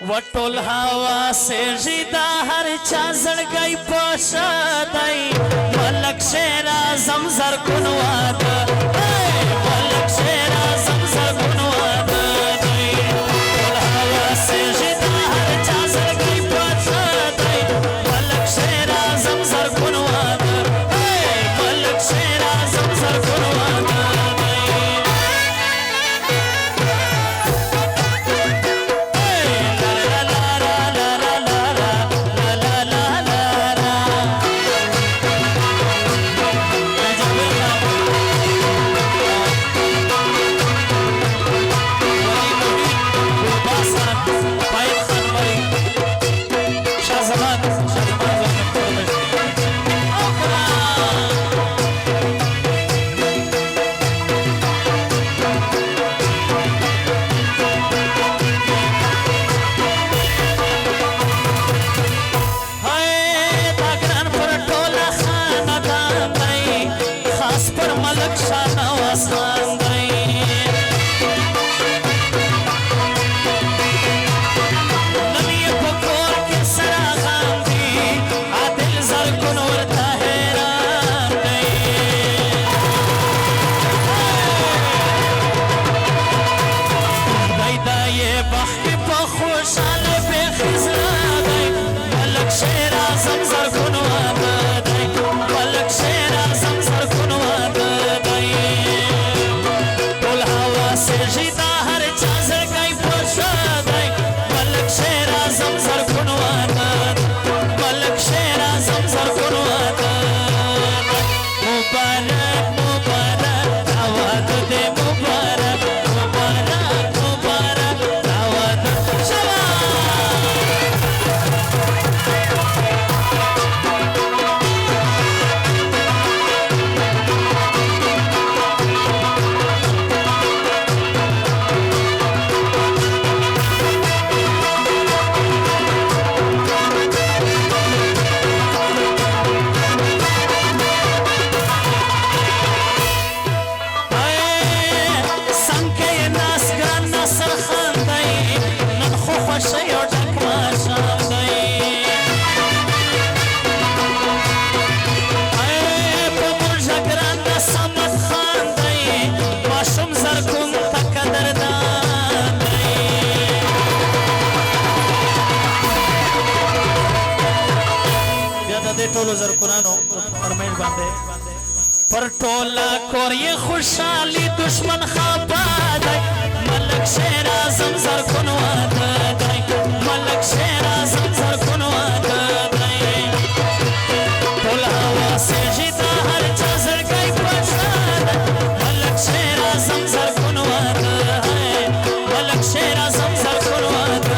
वटोल हवा से जिदा हर चाजड़ गई पोशादाई मलक शेरा जमजर कुनवाद मलक शेरा जमजर कुनवाद वटोल हवा से जिदा हर चाजड़ गई पोशादाई मलक शेरा जमजर कुनवाद मलक शेरा जमजर कुनवाद पर टोला कोर ये खुशहाली दुश्मन खाबाद मलक शेरा जमजर कुनवाद मलक शेरा जमजर कुनवाद टोल हवा से जिदा हर चाजर गई पछाद मलक शेरा जमजर कुनवाद मलक शेरा जमजर कुनवाद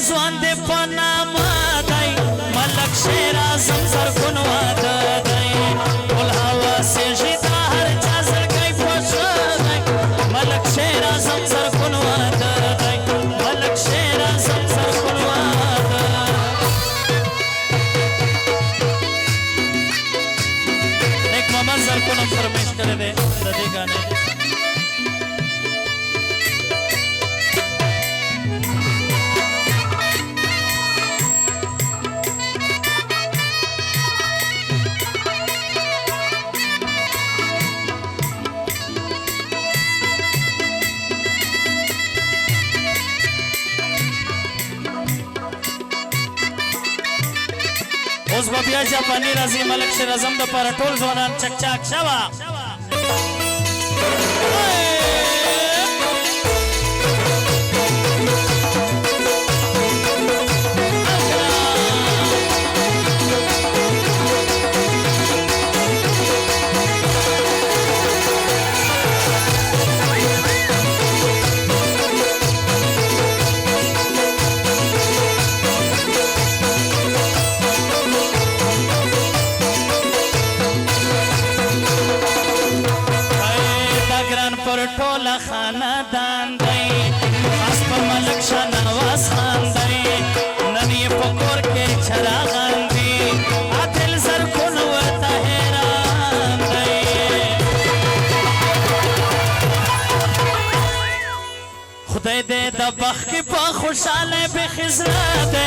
ځوان دې په نامه دی ملک شیرا زمزر کنواد دی ټول هوا سے ژیدا هر چا زړګی خوښه دی ملک شیرا زمزر کنواد دی ملک شیرا زمزر کنواد نیک محمد زر کو نم فرمیش کړی دی د دې غانے اوس به بیا جاپاني راځي ملک شیر اعظم د پاره ټول ځوانان چکچاک شوه پر ټوله خاندان دی خاص په ملک شاه نواز خان دی نن یې په کور کې چراغان دي عادل زرغون ورته حیران دی خدای دې د بخت کې په خوشحاله بې خزره دی